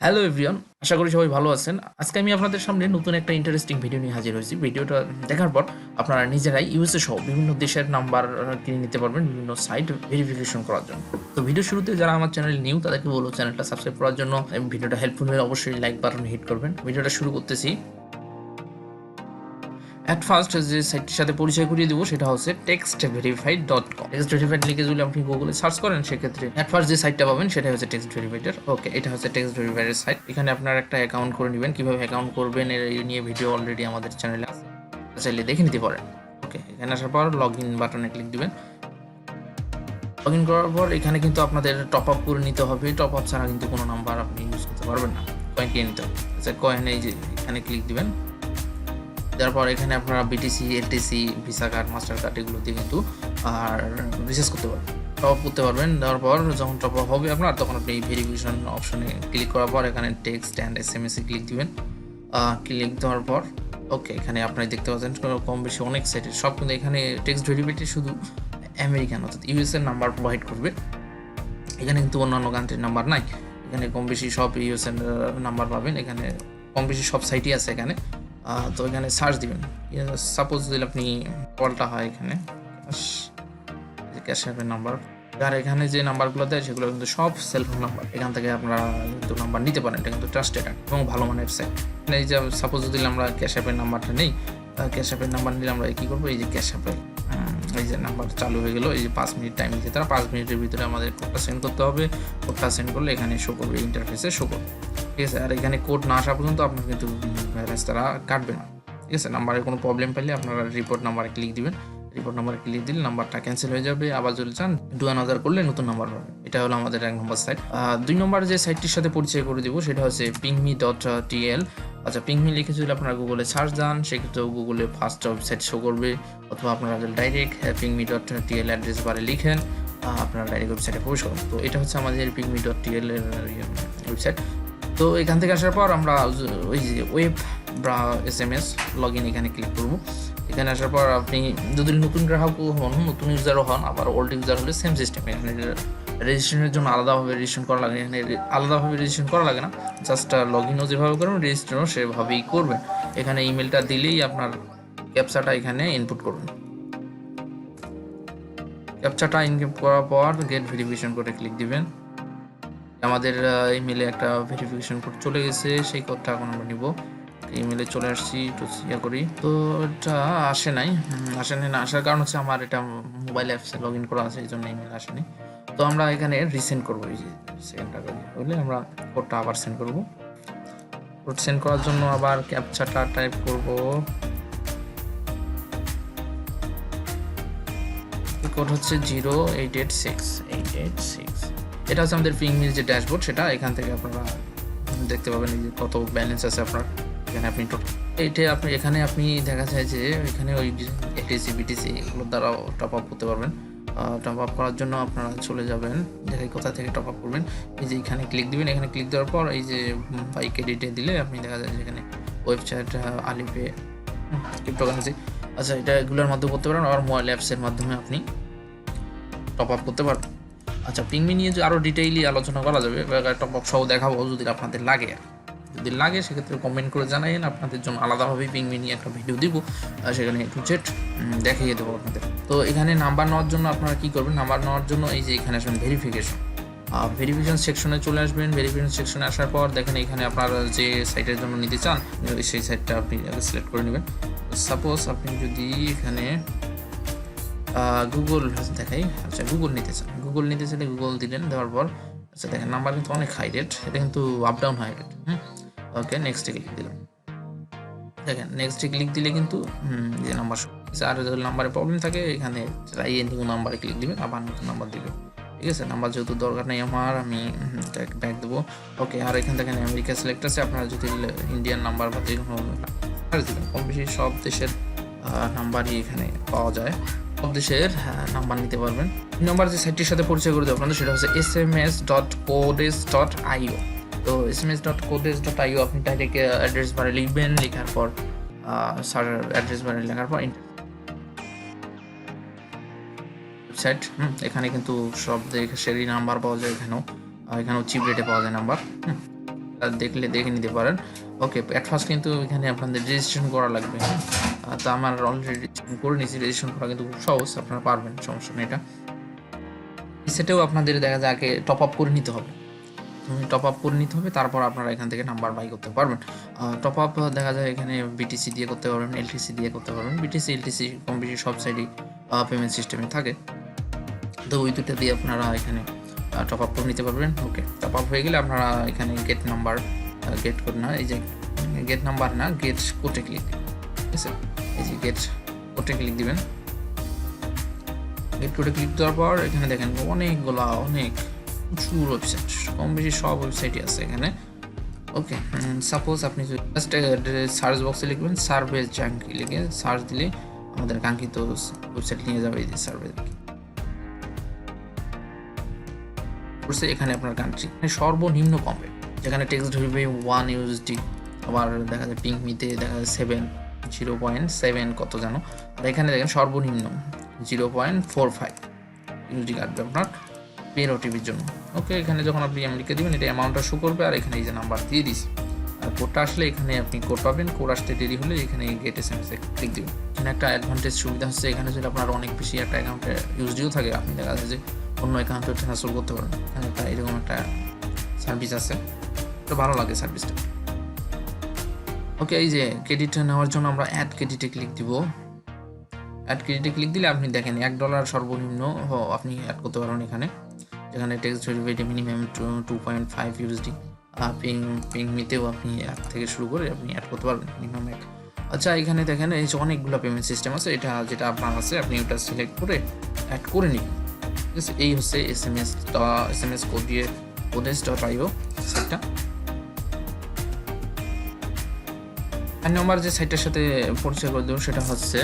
Hello everyone, আশা করি সবাই ভালো আছেন। আজকে আমি আপনাদের সামনে নতুন একটা ইন্টারেস্টিং ভিডিও নিয়ে হাজির হয়েছি। ভিডিওটা দেখার পর আপনারা নিজেরাই ইউএসএ সহ বিভিন্ন দেশের নাম্বার কিনে নিতে পারবেন বিভিন্ন সাইট ভেরিফিকেশন করার জন্য। তো ভিডিও শুরুতে যারা আমার চ্যানেল নিউ তাদেরকে বলবো চ্যানেলটা সাবস্ক্রাইব করার জন্য। ভিডিওটা হেল্পফুল হলে অবশ্যই লাইক বাটন হিট করবেন। ভিডিওটা শুরু করতেছি। অ্যাট ফার্স্ট যে সাইটটির সাথে পরিচয় করিয়ে দেবো সেটা হচ্ছে textverify.com। টেক্সট ভেরিফাইড লিখে যদি আপনি গুগলে সার্চ করেন সেক্ষেত্রে অ্যাট ফার্স্ট যে সাইটটা পাবেন সেটা হচ্ছে টেক্সট ভেরিফাইডের। ওকে, এটা হচ্ছে টেক্সট ভেরিফাইডের সাইট। এখানে আপনার একটা অ্যাকাউন্ট করে নেবেন। কীভাবে অ্যাকাউন্ট করবেন এই নিয়ে ভিডিও অলরেডি আমাদের চ্যানেলে আছে, চাইলে দেখে নিতে পারেন। ওকে, এখানে আসার পর লগ ইন বাটনে ক্লিক দিবেন। লগ ইন করার পর এখানে কিন্তু আপনাদের টপ আপ করে নিতে হবে। টপ আপ ছাড়া কিন্তু কোনো নাম্বার আপনি ইউজ করতে পারবেন না। কয়েন কিনে নিতে হবে। আচ্ছা, কয়েন এই যে এখানে ক্লিক দিবেন। তারপর এখানে আপনারা BTC, LTC, visa card, master card এগুলো দিয়ে কিন্তু আর রিচার্জ করতে পারবেন, টপ আপ করতে পারবেন। দেওয়ার পর যখন টপ আপ হবে আপনার, তখন আপনি ভেরিফিকেশন অপশনে ক্লিক করার পর এখানে text and SMS A click দিবেন। ক্লিক দেওয়ার পর ওকে, এখানে আপনারা দেখতে পাচ্ছেন কম বেশি অনেক সাইটের সব, কিন্তু এখানে টেক্সট ভেরিফাইডে শুধু আমেরিকান অর্থাৎ ইউএস এর নাম্বার প্রোভাইড করবে। এখানে কিন্তু অন্যান্য কান্ট্রির নাম্বার নাই। এখানে কম বেশি সব ইউএস এর নাম্বার পাবেন। এখানে কম বেশি সব সাইটই আছে এখানে। তো এখানে সার্চ দিবেন। সাপোজ যদি আপনি কলটা হয় এখানে ক্যাশ অ্যাপের নাম্বার, আর এখানে যে নাম্বারগুলো দেয় সেগুলো কিন্তু সব সেলফোন নাম্বার। এখান থেকে আপনারা কিন্তু নাম্বার নিতে পারেন। এটা কিন্তু ট্রাস্টেড এবং ভালো মানের সাইট। এই যে সাপোজ যদি আমরা ক্যাশ অ্যাপের নাম্বারটা নেই, ক্যাশ অ্যাপের নাম্বার নিলে আমরা কী করবো, এই যে ক্যাশ অ্যাপে এই যে নাম্বার চালু হয়ে গেলো। এই যে 5 মিনিট টাইম দিতে, তারা 5 মিনিটের ভিতরে আমাদের কোডটা সেন্ড করতে হবে। কোডটা সেন্ড করলে এখানে শো করবে, ইন্টারফেসে শো করবে। ঠিক আছে, আর এখানে কোড না আসা পর্যন্ত আপনার কিন্তু ব্যালেন্স তারা কাটবে না। ঠিক আছে, নাম্বারের কোনো প্রবলেম পেলে আপনারা রিপোর্ট নাম্বারে ক্লিক দিবেন। রিপোর্ট নাম্বারে ক্লিক দিলে নাম্বারটা ক্যান্সেল হয়ে যাবে। আবার যদি চান 2000 করলে নতুন নাম্বার পাবেন। এটা হলো আমাদের 1 নম্বর সাইট। 2 নম্বর যে সাইটটির সাথে পরিচয় করে দেবো সেটা হচ্ছে pingme.tl। আচ্ছা, পিংমি লিখে যদি আপনারা গুগলে সার্চ দেন সেক্ষেত্রেও গুগলে ফার্স্ট ওয়েবসাইট শো করবে, অথবা আপনারা ডাইরেক্ট pingme.tl অ্যাড্রেস বারে লিখেন, আপনারা ডাইরেক্ট ওয়েবসাইটে প্রবেশ করুন। তো এটা হচ্ছে আমাদের pingme.tl এর ওয়েবসাইট। তো এখান থেকে আসার পর আমরা ওই যে ওয়েব এসএমএস লগ ইন এখানে ক্লিক করবো। এখানে আসার পর আপনি যদি নতুন গ্রাহকও হন, নতুন ইউজারও হন, আবার ওল্ড ইউজার হলে সেম সিস্টেম। এখানে রেজিস্ট্রেশনের জন্য আলাদাভাবে রেজিস্ট্রেশন করা লাগে। এখানে আলাদাভাবে রেজিস্ট্রেশন করা লাগে না, জাস্ট লগ ইনও যেভাবে করবেন রেজিস্ট্রেশনও সেভাবেই করবেন। এখানে ইমেলটা দিলেই আপনার ক্যাপচাটা এখানে ইনপুট করবেন। ক্যাপচাটা ইনপুট করার পর গেট ভেরিফিকেশন করে ক্লিক দিবেন। আমাদের ইমেলে একটা ভেরিফিকেশন কোড চলে গেছে, সেই কোডটা এখন আমরা নিব। ইমেলে চলে আসছি, একটু ইয়া করি। তো এটা আসেনি। না আসার কারণ হচ্ছে আমার এটা মোবাইল অ্যাপসে লগ ইন করা আছে, এই জন্য ইমেল আসেনি। তো আমরা এখানে রিসেন্ড করবো। এই যে সেন্ডটা হলে আমরা কোডটা আবার সেন্ড করবো। কোড সেন্ড করার জন্য আবার ক্যাপচাটা টাইপ করব। কোড হচ্ছে 0886। এটা হচ্ছে আমাদের পিংমির যে ড্যাশবোর্ড, সেটা এখান থেকে আপনারা দেখতে পাবেন এই যে কত ব্যালেন্স আছে আপনার। এখানে আপনি এখানে আপনি দেখা যায় যে এখানে ওই এটিসি, বিটিসি এগুলোর দ্বারাও টপ আপ করতে পারবেন। টপ আপ করার জন্য আপনারা চলে যাবেন, দেখে কোথা থেকে টপ আপ করবেন। এই যে এখানে ক্লিক দিবেন। এখানে ক্লিক দেওয়ার পর এই যে বাই ক্রেডিটে দিলে আপনি দেখা যায় যে এখানে ওয়েবসাইট, আলিপে, ক্রিপ্টোকারেন্সি, আচ্ছা এটা এগুলোর মাধ্যমে করতে পারেন। আর মোবাইল অ্যাপসের মাধ্যমে আপনি টপ আপ করতে পারবেন। আচ্ছা, পিংমি নিয়ে যে আরও ডিটেইলি আলোচনা করা যাবে, টপ আপ সহ দেখাবো যদি আপনাদের লাগে। যদি লাগে সেক্ষেত্রে কমেন্ট করে জানাইন, আপনাদের জন্য আলাদাভাবেই পিংমি নিয়ে একটা ভিডিও দিব, সেখানে একটু চেট দেখিয়ে দেবো আপনাদের। তো এখানে নাম্বার নেওয়ার জন্য আপনারা কী করবেন, নাম্বার নেওয়ার জন্য এই যে এখানে আসবেন ভেরিফিকেশন সেকশনে চলে আসবেন। ভেরিফিকেশন সেকশনে আসার পর দেখেন এখানে আপনারা যে সাইটের জন্য নিতে চান সেই সাইটটা আপনি সিলেক্ট করে নেবেন। সাপোজ আপনি যদি এখানে গুগল দেখাই, আচ্ছা গুগল নিতে চাইলে গুগল দিলেন। দেওয়ার পর আচ্ছা দেখেন নাম্বার কিন্তু অনেক হাই রেট, এটা কিন্তু আপ ডাউন হাই রেট। ওকে, নেক্সটে ক্লিক দিলাম। দেখেন নেক্সটে ক্লিক দিলে কিন্তু যে নাম্বার, আর যদি নাম্বারে প্রবলেম থাকে এখানে নিউ নাম্বারে ক্লিক দিবেন, আবার নতুন নাম্বার দিবে। ঠিক আছে, নাম্বার যেহেতু দরকার নেই আমার, আমি ব্যাক দেবো। ওকে, আর এখান থেকে আমেরিকা সিলেক্ট আছে। আপনারা যদি ইন্ডিয়ান নাম্বার বা যে কোনো দিবেন, কম বেশি সব দেশের নাম্বারই এখানে পাওয়া যায়, সব দেশের নাম্বার নিতে পারবেন। নম্বর যে সাইটটির সাথে পরিচয় করে দেবো আপনাদের সেটা হচ্ছে sms.codes.io। তো sms.codes.io আপনি ডাইরেক্ট অ্যাড্রেস বারে লিখবেন। লেখার পর অ্যাড্রেস বারে লেখার পর ওয়েবসাইট, এখানে কিন্তু সব দেশেরই নাম্বার পাওয়া যায়। এখানেও চিপ রেটে পাওয়া যায় নাম্বার। দেখলে দেখে নিতে পারেন। ওকে, অ্যাট ফার্স্ট কিন্তু এখানে আপনাদের রেজিস্ট্রেশন করা লাগবে। তো আমার অলরেডি রেজিস্ট্রেশন করে নিয়েছি। রেজিস্ট্রেশন করা কিন্তু খুব সহজ, আপনারা পারবেন, সমস্যা নেই। এটা সেটাও আপনাদের দেখা যায় আগে টপ আপ করে নিতে হবে। টপ আপ করে নিতে হবে, তারপর আপনারা এখান থেকে নাম্বার বাই করতে পারবেন। টপ আপ দেখা যায় এখানে বিটিসি দিয়ে করতে পারবেন, এলটিসি দিয়ে করতে পারবেন। বিটিসি এলটিসি কম বেশি সব সাইডেই পেমেন্ট সিস্টেমে থাকে, তো ওই দুটো দিয়ে আপনারা এখানে টপ আপ করে নিতে পারবেন। ওকে, টপ আপ হয়ে গেলে আপনারা এখানে গেট নাম্বার, গেট কোড না, এই যে গেট নাম্বার না, গেট কোডে ক্লিক দিবেন। ঠিক আছে, এই যে গেট কোডে ক্লিক দিবেন। গেট কোডে ক্লিক দেওয়ার পর এখানে দেখেন অনেক প্রচুর ওয়েবসাইট, কম বেশি সব ওয়েবসাইটই আছে এখানে। ওকে, সাপোজ আপনি যদি জাস্ট সার্চ বক্সে লিখবেন সার্ভে জাঙ্ক, লিখে সার্চ দিলে আমাদের কাঙ্ক্ষিত ওয়েবসাইট নিয়ে যাবে। এই যে সার্ভে করছে, এখানে আপনার কান্ট্রি সর্বনিম্ন কমে, যেখানে টেক্সট ভেরিফাই 1 USD, আবার দেখা যায় পিঙ্ক মিতে দেখা যায় 0.7 কত জানো, আর এখানে দেখেন সর্বনিম্ন 0.45 USD কাটবে আপনার পের ওটিপির জন্য। ওকে, এখানে যখন আপনি লিখে দিবেন এটা অ্যামাউন্টটা শো করবে, আর এখানে এই যে নাম্বার দিয়ে দিছি, আর কোডটা আসলে এখানে আপনি কোড পাবেন। কোড আসতে দেরি হলে এখানে গেট SMS এ ক্লিক দিবেন। এখানে একটা অ্যাডভান্টেজ সুবিধা হচ্ছে, এখানে যদি আপনার অনেক বেশি একটা অ্যাকাউন্টে ইউএসডিও থাকে, আপনি দেখা যায় যে অন্য অ্যাকাউন্টে ট্রান্সফার করতে পারেন। এখানে একটা এরকম একটা সার্ভিস আছে, তো ভালো লাগে সার্ভিসটা। ওকে, এই যে ক্রেডিট নেওয়ার জন্য আমরা অ্যাড ক্রেডিটে ক্লিক দিব। অ্যাড ক্রেডিটে ক্লিক দিলে আপনি দেখেন $1 সর্বনিম্ন আপনি অ্যাড করতে পারবেন এখানে, যেখানে টেক্সট ভেরিফাইডে মিনিমাম 2.5 USD। পিং মিতেও আপনি 1 থেকে শুরু করে আপনি অ্যাড করতে পারবেন মিনিমাম 1। আচ্ছা, এখানে দেখেন এই যে অনেকগুলো পেমেন্ট সিস্টেম আছে, এটা যেটা আপনার আছে আপনি ওটা সিলেক্ট করে অ্যাড করে নিন। ঠিক আছে, এই হচ্ছে SMS codes.io সাইটটা। আর নম্বর যে সাইটটার সাথে পরিচয় করে দেবো সেটা হচ্ছে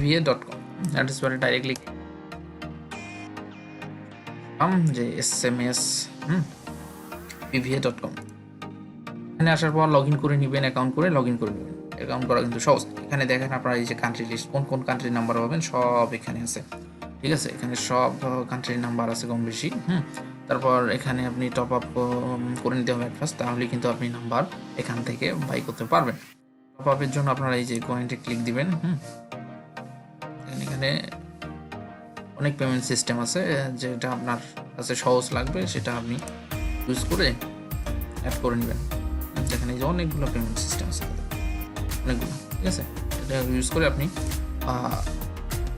mspva.com। দ্যাট ইজ পরে ডাইরেক্টলি যে smspva.com, এখানে আসার পর লগ ইন করে নেবেন, অ্যাকাউন্ট করে লগ ইন করে নেবেন। অ্যাকাউন্ট করা কিন্তু সহজ। এখানে দেখেন আপনারা এই যে কান্ট্রি লিস্ট, কোন কান্ট্রির নাম্বার পাবেন সব এখানে আছে। ঠিক আছে, এখানে সব কান্ট্রির নাম্বার আছে কম বেশি। তারপর এখানে আপনি টপ আপ করে নিতে হবে ফার্স্ট, তাহলে কিন্তু আপনি নাম্বার এখান থেকে বাই করতে পারবেন। টপ আপের জন্য আপনারা এই যে কয়েনটে ক্লিক দিবেন। এখানে অনেক পেমেন্ট সিস্টেম আছে, যেটা আপনার কাছে সহজ লাগবে সেটা আপনি ইউজ করে অ্যাড করে নেবেন। যেখানে এই যে অনেকগুলো পেমেন্ট সিস্টেম আছে, অনেকগুলো। ঠিক আছে, এটা ইউজ করে আপনি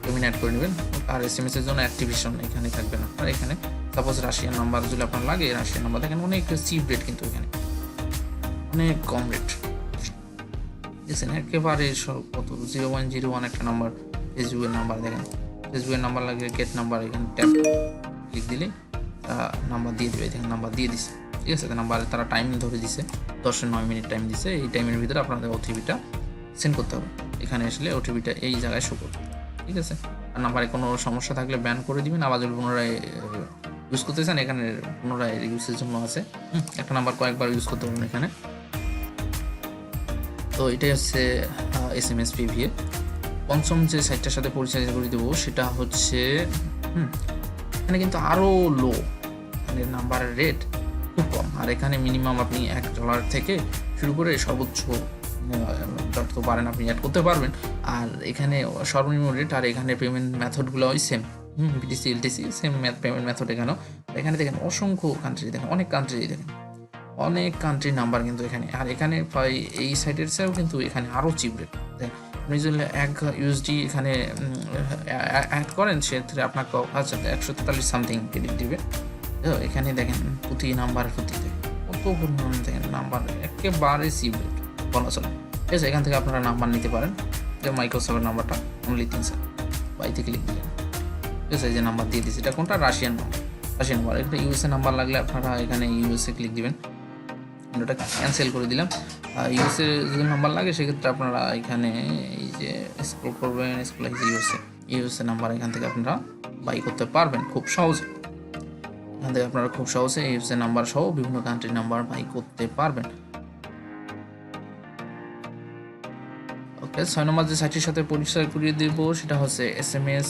পেমেন্ট অ্যাড করে নেবেন। আর SMS এর জন্য অ্যাক্টিভেশন এখানে থাকবে না। আর এখানে সাপোজ রাশিয়ান নাম্বার যদি আপনার লাগে, রাশিয়ান নাম্বার দেখেন অনেক চিপ রেট, কিন্তু এখানে অনেক কম রেট। দেখছেন একেবারে কত 0.01 একটা নাম্বার, ফেসবুকের নাম্বার দেখেন, ফেসবুকের নাম্বার লাগলে গেট নাম্বার, এখানে ট্যাপ ক্লিক দিলে নাম্বার দিয়ে দেবে। দেখেন নাম্বার দিয়ে দিছে। ঠিক আছে, নাম্বারে তারা টাইম ধরে দিছে, 10-9 মিনিট টাইম দিছে। এই টাইমের ভিতরে আপনাদের ওটিপিটা সেন্ড করতে হবে। এখানে আসলে ওটিপিটা এই জায়গায় শো করবে। ঠিক আছে, আর নাম্বারে কোনো সমস্যা থাকলে ব্যান করে দিবেন। আবার যদি পুনরায় ইউজ করতে চান, এখানে পুনরায় ইউজের জন্য আছে। একটা নাম্বার কয়েকবার ইউজ করতে পারবেন এখানে। তো এটাই হচ্ছে SMSPVA। পঞ্চম যে সাইটটার সাথে পরিচয় করে দেবো সেটা হচ্ছে এখানে কিন্তু আরও লো, এখানে নাম্বারের রেট খুব কম। আর এখানে মিনিমাম আপনি $1 থেকে শুরু করে সর্বোচ্চ যত পারেন আপনি অ্যাড করতে পারবেন। আর এখানে সর্বনিম্ন রেট, আর এখানে পেমেন্ট মেথডগুলো ওই same, BTC LTC same payment method এখানেও। এখানে দেখেন অসংখ্য কান্ট্রি, দেখেন অনেক কান্ট্রি, দেখেন অনেক কান্ট্রির নাম্বার কিন্তু এখানে। আর এখানে প্রায় এই সাইটের চেয়েও কিন্তু এখানে আরও চিপ রেট। আপনি যদি $1 এখানে অ্যাড করেন, সেক্ষেত্রে আপনাকে আচ্ছা 143 সামথিং ক্রেডিট দিবে। তো এখানে দেখেন প্রতি নাম্বার প্রতিতে কত দেখেন নাম্বার, একেবারে চিপ রেট বলা চলে। ঠিক আছে, এখান থেকে আপনারা নাম্বার নিতে পারেন। যে মাইক্রোসফটের নাম্বারটা অনলি 3 বাইতে ক্লিক দিলেন। ঠিক আছে, এই যে নাম্বার দিয়ে দিয়েছে, এটা কোনটা রাশিয়ান নাম্বার। এটা USA নাম্বার লাগলে আপনারা এখানে USA ক্লিক দিবেন। ওটা ক্যান্সেল করে দিলাম। USA যদি নাম্বার লাগে সেক্ষেত্রে আপনারা এখানে এই যে স্ক্রল করবেন, USA নাম্বার এখান থেকে আপনারা বাই করতে পারবেন খুব সহজে। এখান থেকে আপনারা খুব সহজে USA নাম্বার সহ বিভিন্ন কান্ট্রির নাম্বার বাই করতে পারবেন। ওকে, 6 নম্বর যে সাইটের সাথে পরিচয় করিয়ে দেবো সেটা হচ্ছে SMS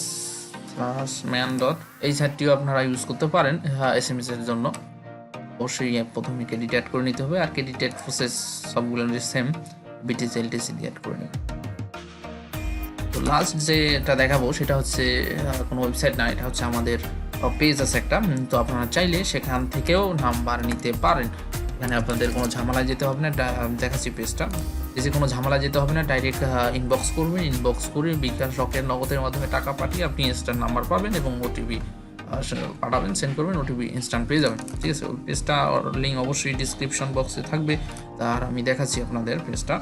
ম্যান ডট, এই সাইটটিও আপনারা ইউজ করতে পারেন এসএমএস এর জন্য। অবশ্যই প্রথমে ক্রেডিট অ্যাড করে নিতে হবে, আর ক্রেডিট অ্যাড প্রসেস সবগুলো সেম, বিটিসি এলটিসি দিয়ে অ্যাড করে নিন। তো লাস্ট যেটা দেখাবো সেটা হচ্ছে কোনো ওয়েবসাইট না, এটা হচ্ছে আমাদের পেজ আছে একটা। তো আপনারা চাইলে সেখান থেকেও নাম্বার নিতে পারেন। এখানে আপনাদের কোনো ঝামেলা যেতে হবে না, দেখাচ্ছি পেজটা। পেজে কোনো ঝামেলা যেতে হবে না, ডাইরেক্ট ইনবক্স করবেন, ইনবক্স করে বিকাশ রকেট নগদের মাধ্যমে টাকা পাঠিয়ে আপনি ইনস্ট্যান্ট নাম্বার পাবেন এবং ওটিপি পাঠাবেন, সেন্ড করবেন, ওটিপি ইনস্ট্যান্ট পেয়ে যাবেন। ঠিক আছে, ওই পেজটা লিঙ্ক অবশ্যই ডিসক্রিপশন বক্সে থাকবে। আর আমি দেখাচ্ছি আপনাদের পেজটা।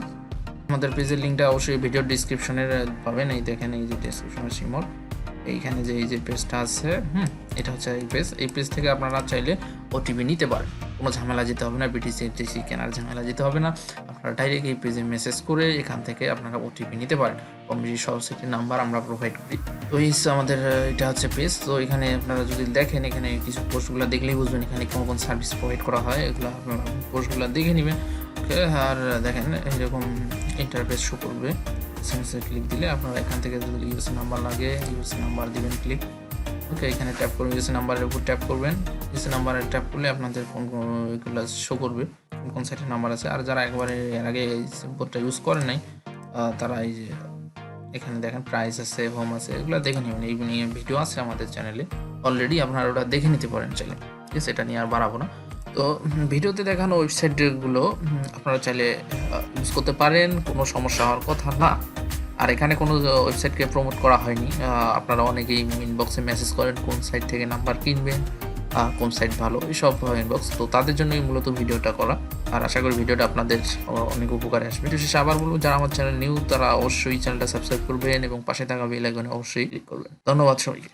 আমাদের পেজের লিঙ্কটা অবশ্যই ভিডিওর ডিসক্রিপশনের পাবেন। এই দেখেন, এই যে ডিসক্রিপশনের সিমর এইখানে যে এই যে পেজটা আছে, এটা হচ্ছে এই পেজ থেকে আপনারা চাইলে ওটিপি নিতে পারেন। কোনো ঝামেলা যেতে হবে না, বিটিসি টিসি কেনার ঝামেলা যেতে হবে না। আপনারা ডাইরেক্ট এই পেজে মেসেজ করে এখান থেকে আপনারা ওটিপি নিতে পারেন। কম বেশি সব সেটির নাম্বার আমরা প্রোভাইড করি। তো এই আমাদের এটা হচ্ছে পেজ। তো এখানে আপনারা যদি দেখেন, এখানে কিছু পোস্টগুলো দেখলেই বুঝবেন এখানে কোন কোন সার্ভিস প্রোভাইড করা হয়, এগুলো আপনারা পোস্টগুলো দেখে নেবেন। ওকে, আর দেখেন এরকম ইন্টারফেস শো করবে। এসএমএসে ক্লিক দিলে আপনারা এখান থেকে যদি ইউএসএ নাম্বার লাগে, ইউএসএ নাম্বার দিবেন ক্লিক। ওকে, এখানে ট্যাপ করবেন, ইউএসএ নাম্বারের উপর ট্যাপ করবেন। ইউএসএ নাম্বারে ট্যাপ করলে আপনাদের ফোন এগুলো শো করবে কোন সাইটের নাম্বার আছে। আর যারা একবারে এর আগে এই বোর্ডটা ইউজ করেন নাই, তারা এই যে এখানে দেখেন প্রাইস আছে, হোম আছে, এগুলো দেখে নেবেন। এই নিয়ে ভিডিও আছে আমাদের চ্যানেলে অলরেডি, আপনারা ওটা দেখে নিতে পারেন চাইলে। ঠিক আছে, এটা নিয়ে আর বাড়াবো না। তো ভিডিওতে দেখানো ওয়েবসাইটগুলো আপনারা চাইলে ইউজ করতে পারেন, কোনো সমস্যা হওয়ার কথা না। আর এখানে কোনো ওয়েবসাইটকে প্রমোট করা হয়নি। আপনারা অনেকেই ইনবক্সে মেসেজ করেন কোন সাইট থেকে নাম্বার কিনবেন, কোন সাইট ভালো, এইসব ইনবক্স। তো তাদের জন্যই মূলত ভিডিওটা করা। আর আশা করি ভিডিওটা আপনাদের অনেক উপকারে আসবে। শেষে আবার বলবো, যারা আমার চ্যানেল নিউ তারা অবশ্যই চ্যানেলটা সাবস্ক্রাইব করবেন এবং পাশে থাকা বেল আইকনে অবশ্যই ক্লিক করবেন। ধন্যবাদ সবাইকে।